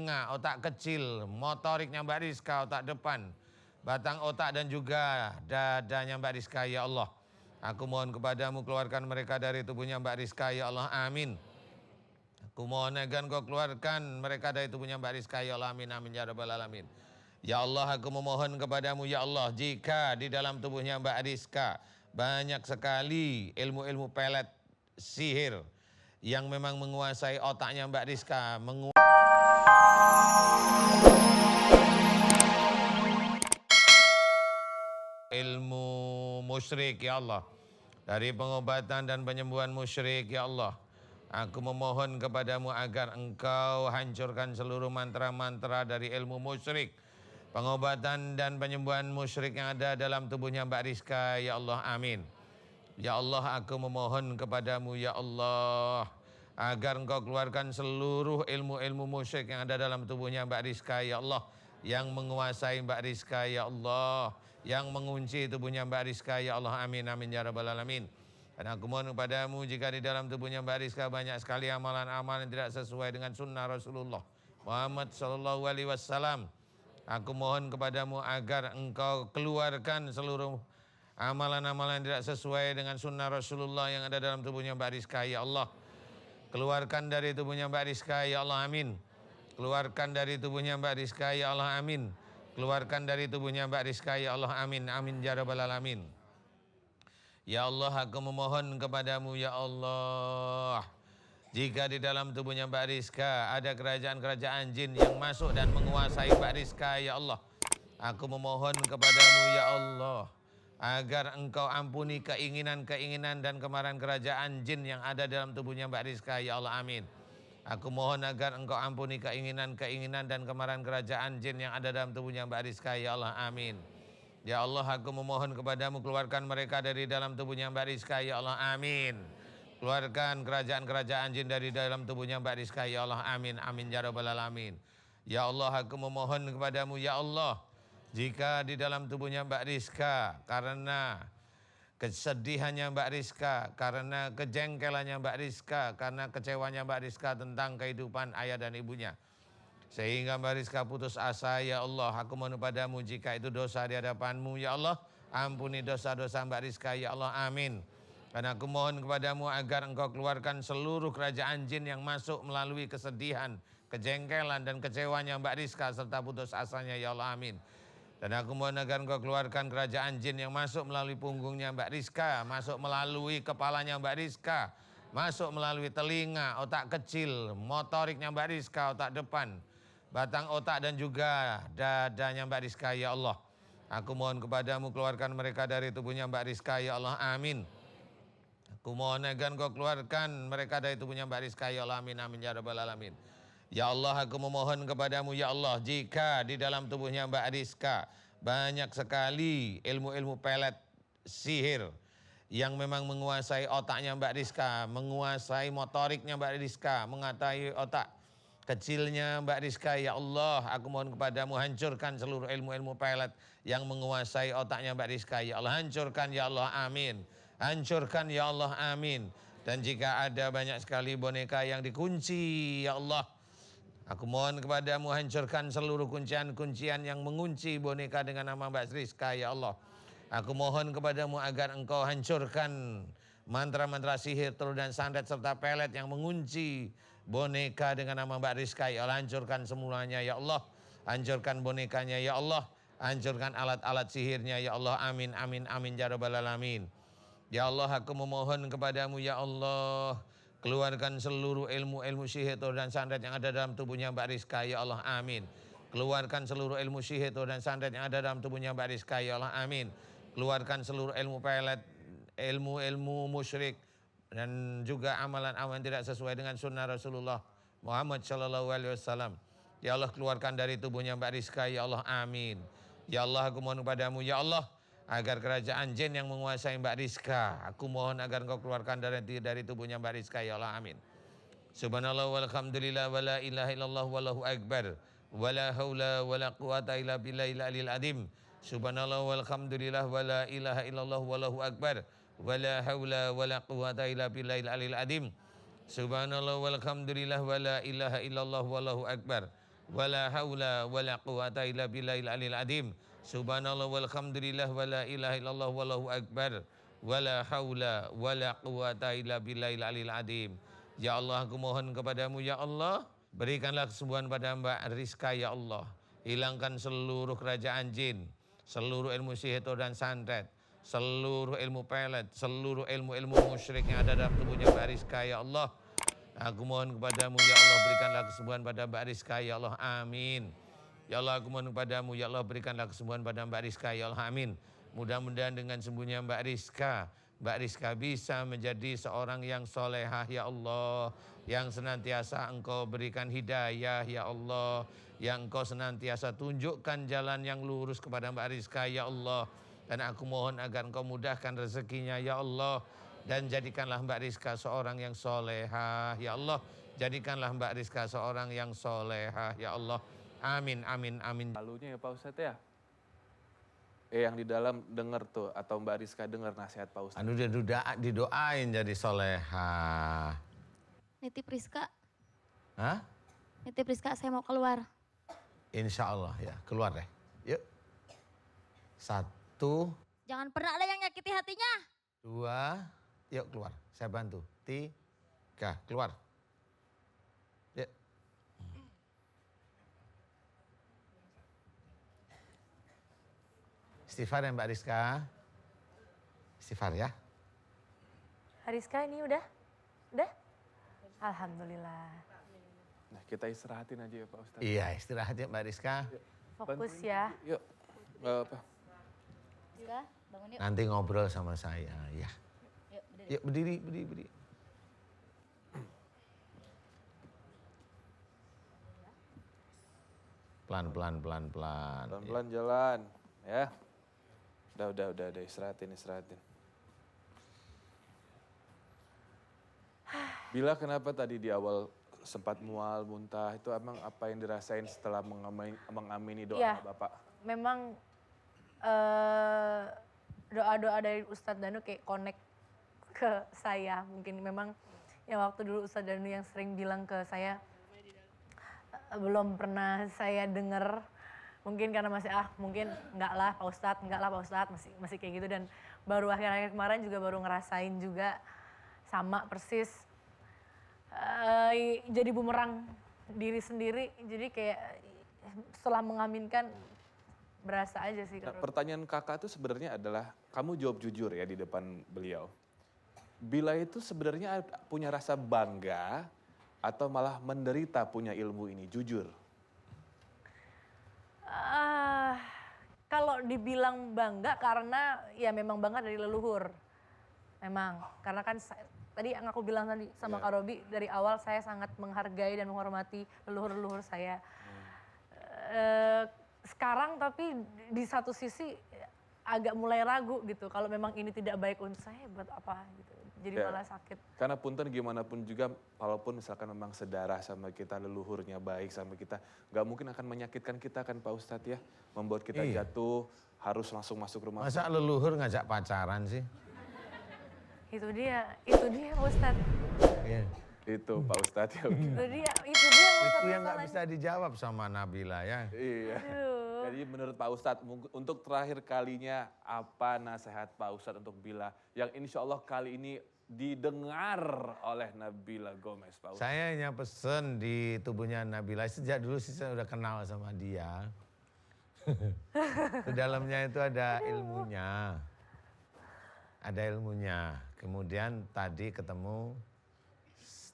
telinga, otak kecil, motoriknya Mbak Rizka, otak depan, batang otak dan juga dadanya Mbak Rizka, ya Allah. Aku mohon kepadamu keluarkan mereka dari tubuhnya Mbak Rizka, ya Allah, amin. Aku mohon agar Engkau keluarkan mereka dari tubuhnya Mbak Rizka, ya Allah, amin, amin, ya Rabbal Alamin. Ya Allah, aku memohon kepadamu, ya Allah, jika di dalam tubuhnya Mbak Rizka banyak sekali ilmu-ilmu pelet sihir yang memang menguasai otaknya Mbak Rizka, ilmu musyrik, ya Allah, dari pengobatan dan penyembuhan musyrik, ya Allah. Aku memohon kepadamu agar Engkau hancurkan seluruh mantra-mantra dari ilmu musyrik, pengobatan dan penyembuhan musyrik yang ada dalam tubuhnya Mbak Rizka, ya Allah, amin. Ya Allah, aku memohon kepadamu, ya Allah, agar Engkau keluarkan seluruh ilmu-ilmu musyrik yang ada dalam tubuhnya Mbak Rizka, ya Allah, yang menguasai Mbak Rizka, ya Allah, yang mengunci tubuhnya Mbak Rizka, ya Allah, amin, amin, ya Rabbal Alamin. Dan aku mohon kepadamu jika di dalam tubuhnya Mbak Rizka banyak sekali amalan-amalan yang tidak sesuai dengan sunnah Rasulullah Muhammad Sallallahu Alaihi Wasallam, aku mohon kepadamu agar Engkau keluarkan seluruh amalan-amalan yang tidak sesuai dengan sunnah Rasulullah yang ada dalam tubuhnya Mbak Rizka, ya Allah. Keluarkan dari tubuhnya Mbak Rizka, ya Allah, amin. Keluarkan dari tubuhnya Mbak Rizka, ya Allah, amin. Keluarkan dari tubuhnya Mbak Rizka, ya Allah, amin, amin, ya Rabbal Alamin. Ya Allah, aku memohon kepadamu, ya Allah, jika di dalam tubuhnya Mbak Rizka ada kerajaan-kerajaan jin yang masuk dan menguasai Mbak Rizka, ya Allah, aku memohon kepadamu, ya Allah, agar Engkau ampuni keinginan-keinginan dan kemarahan kerajaan jin yang ada dalam tubuhnya Mbak Rizka, ya Allah, amin. Aku mohon agar Engkau ampuni keinginan-keinginan dan kemarahan kerajaan jin yang ada dalam tubuhnya Mbak Rizka, ya Allah, amin. Ya Allah, aku memohon kepadamu keluarkan mereka dari dalam tubuhnya Mbak Rizka, ya Allah, amin. Keluarkan kerajaan-kerajaan jin dari dalam tubuhnya Mbak Rizka, ya Allah, amin, amin, ya Rabbal Alamin. Ya Allah, aku memohon kepadamu, ya Allah, jika di dalam tubuhnya Mbak Rizka karena kesedihannya Mbak Rizka, karena kejengkelannya Mbak Rizka, karena kecewanya Mbak Rizka tentang kehidupan ayah dan ibunya, sehingga Mbak Rizka putus asa, ya Allah, aku mohon padamu jika itu dosa di hadapanmu, ya Allah, ampuni dosa-dosa Mbak Rizka, ya Allah, amin. Dan aku mohon kepadamu agar Engkau keluarkan seluruh kerajaan jin yang masuk melalui kesedihan, kejengkelan dan kecewanya Mbak Rizka serta putus asanya, ya Allah, amin. Dan aku mohon agar Engkau keluarkan kerajaan jin yang masuk melalui punggungnya Mbak Rizka, masuk melalui kepalanya Mbak Rizka, masuk melalui telinga, otak kecil, motoriknya Mbak Rizka, otak depan, batang otak dan juga dadanya Mbak Rizka, ya Allah. Aku mohon kepadamu keluarkan mereka dari tubuhnya Mbak Rizka, ya Allah, amin. Aku mohon agar Engkau keluarkan mereka dari tubuhnya Mbak Rizka, ya Allah, amin, amin, ya Rabbal Alamin. Ya Allah, aku memohon kepadamu, ya Allah, jika di dalam tubuhnya Mbak Rizka banyak sekali ilmu-ilmu pelet sihir yang memang menguasai otaknya Mbak Rizka, menguasai motoriknya Mbak Rizka, mengatai otak kecilnya Mbak Rizka, ya Allah, aku mohon kepadamu hancurkan seluruh ilmu-ilmu pelet yang menguasai otaknya Mbak Rizka, ya Allah, hancurkan, ya Allah, amin. Hancurkan, ya Allah, amin. Dan jika ada banyak sekali boneka yang dikunci, ya Allah, aku mohon kepadamu hancurkan seluruh kuncian-kuncian yang mengunci boneka dengan nama Mbak Rizka, ya Allah. Aku mohon kepadamu agar Engkau hancurkan mantra-mantra sihir, telur dan santet serta pelet yang mengunci boneka dengan nama Mbak Rizka, ya Allah, hancurkan semuanya, ya Allah. Hancurkan bonekanya, ya Allah. Hancurkan alat-alat sihirnya, ya Allah, amin, amin, amin, ya Rabbal Alamin. Ya Allah, aku memohon kepadamu, ya Allah, keluarkan seluruh ilmu-ilmu sihir dan santet yang ada dalam tubuhnya Mbak Rizka, ya Allah, amin. Keluarkan seluruh ilmu sihir dan santet yang ada dalam tubuhnya Mbak Rizka, ya Allah, amin. Keluarkan seluruh ilmu pelet, ilmu-ilmu musyrik, dan juga amalan-amalan tidak sesuai dengan sunnah Rasulullah Muhammad Sallallahu Alaihi Wasallam. Ya Allah, keluarkan dari tubuhnya Mbak Rizka, ya Allah, amin. Ya Allah, aku mohon kepadamu, ya Allah, agar kerajaan jin yang menguasai Mbak Rizka, aku mohon agar Engkau keluarkan dari tubuhnya Mbak Rizka, ya Allah, amin. Subhanallah walhamdulillah wala ilaha illallah wallahu akbar wala haula wala quwata illa billahil aliyil azim. Subhanallah walhamdulillah wala ilaha illallah wallahu akbar wala haula wala quwata illa billahil aliyil azim. Subhanallah walhamdulillah wala ilaha illallah wallahu akbar wala haula wala quwata illa billahil aliyil azim. Subhanallah walhamdulillah wala ilaha illallah wallahu akbar. Wala haula wala quwata illa billahil aliyil azim. Ya Allah, aku mohon kepadamu ya Allah, berikanlah kesembuhan pada Mbak Rizka ya Allah. Hilangkan seluruh kerajaan jin, seluruh ilmu sihir dan santet, seluruh ilmu pelet, seluruh ilmu-ilmu musyrik yang ada dalam tubuhnya Mbak Rizka ya Allah. Aku mohon kepadamu ya Allah, berikanlah kesembuhan pada Mbak Rizka ya Allah, amin. Ya Allah, aku mohon kepadamu ya Allah, berikanlah kesembuhan pada Mbak Rizka ya Allah, amin. Mudah-mudahan dengan sembuhnya Mbak Rizka bisa menjadi seorang yang solehah ya Allah, yang senantiasa Engkau berikan hidayah ya Allah, yang Engkau senantiasa tunjukkan jalan yang lurus kepada Mbak Rizka ya Allah. Dan aku mohon agar Engkau mudahkan rezekinya ya Allah, dan jadikanlah Mbak Rizka seorang yang solehah ya Allah, jadikanlah Mbak Rizka seorang yang solehah ya Allah, amin amin amin. Lalunya ya Pak Ustadz ya. Yang di dalam dengar tuh, atau Mbak Rizka dengar nasihat Pak Ustadz. Anu dia didoain jadi solehah. Nitip Rizka. Hah? Nitip Rizka, saya mau keluar. Insya Allah ya, keluar deh. Yuk. 1, Jangan pernah ada yang nyakiti hatinya. 2, yuk keluar. Saya bantu. 3, keluar. Yuk. Istighfar ya Mbak Rizka. Istighfar ya. Rizka ini udah? Udah? Alhamdulillah. Nah kita istirahatin aja ya Pak Ustadz. Iya istirahat ya Mbak Rizka. Fokus ya. Yuk, nggak apa. Rizka, bangun yuk. Nanti ngobrol sama saya ya. Yuk, berdiri. Yuk berdiri. Pelan. Pelan-pelan jalan ya. Udah istirahatin. Bila kenapa tadi di awal sempat mual, muntah, itu emang apa yang dirasain setelah mengamini doa Iya. Bapak? Memang doa-doa dari Ustadz Danu kayak connect ke saya. Mungkin memang yang waktu dulu Ustadz Danu yang sering bilang ke saya, belum pernah saya dengar. Mungkin karena masih mungkin enggak lah Pak Ustadz, masih kayak gitu. Dan baru akhir-akhir kemarin juga baru ngerasain juga sama persis. Jadi bumerang diri sendiri, jadi kayak setelah mengaminkan berasa aja sih. Nah, pertanyaan kakak itu sebenarnya adalah, kamu jawab jujur ya di depan beliau. Bila itu sebenarnya punya rasa bangga atau malah menderita punya ilmu ini, jujur? Kalau dibilang bangga karena ya memang bangga dari leluhur. Memang, karena kan tadi yang aku bilang tadi sama Kak Robi, dari awal saya sangat menghargai dan menghormati leluhur-leluhur saya. Sekarang tapi di satu sisi agak mulai ragu gitu, kalau memang ini tidak baik untuk saya buat apa gitu. Jadi malah sakit. Karena punten gimana pun juga, walaupun misalkan memang sedarah sama kita, leluhurnya baik sama kita, nggak mungkin akan menyakitkan kita kan Pak Ustadz ya, membuat kita jatuh, harus langsung masuk rumah. Masa leluhur ngajak pacaran sih? Itu dia Pak Ustadz. Iya. Itu Pak Ustadz ya. Itu dia Itu yang nggak bisa dijawab sama Nabila ya. Iya. Jadi menurut Pak Ustadz, untuk terakhir kalinya apa nasihat Pak Ustadz untuk Bila yang insya Allah kali ini didengar oleh Nabila Gomez, Pak Ustadz? Saya hanya pesen di tubuhnya Nabila, sejak dulu sih saya udah kenal sama dia. Di dalamnya itu ada ilmunya. Ada ilmunya. Kemudian tadi ketemu,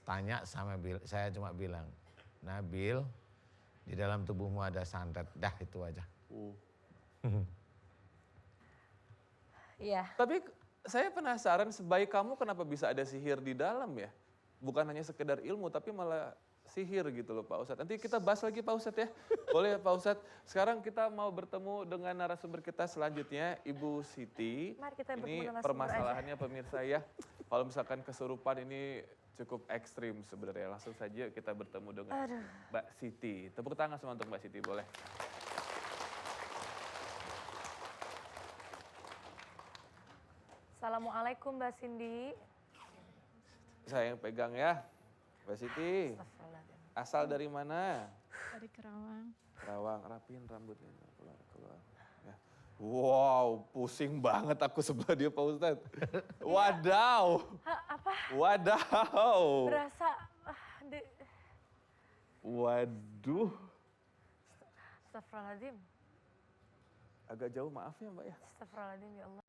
tanya sama Bil, saya cuma bilang, Nabil, di dalam tubuhmu ada santet, dah itu aja. Iya. Tapi saya penasaran, sebaik kamu kenapa bisa ada sihir di dalam ya? Bukan hanya sekedar ilmu, tapi malah sihir gitu loh Pak Ustadz. Nanti kita bahas lagi Pak Ustadz ya. Boleh ya Pak Ustadz? Sekarang kita mau bertemu dengan narasumber kita selanjutnya, Ibu Siti. Mari kita bertemu Ini narasumber permasalahannya pemirsa ya. Kalau misalkan kesurupan ini cukup ekstrim sebenarnya. Langsung saja kita bertemu dengan Mbak Siti. Tepuk tangan semua untuk Mbak Siti, boleh? Assalamualaikum Mbak Cindy. Saya yang pegang ya, Mbak Siti. Asal dari mana? Dari Kerawang. Kerawang, rapiin rambutnya. Keluar. Ya. Wow, pusing banget aku sebelah dia Pak Ustadz. Wadaw. Apa? Wadaw. Berasa, Waduh. astagfirullahaladzim. Agak jauh maaf ya Mbak ya. Astagfirullahaladzim ya Allah.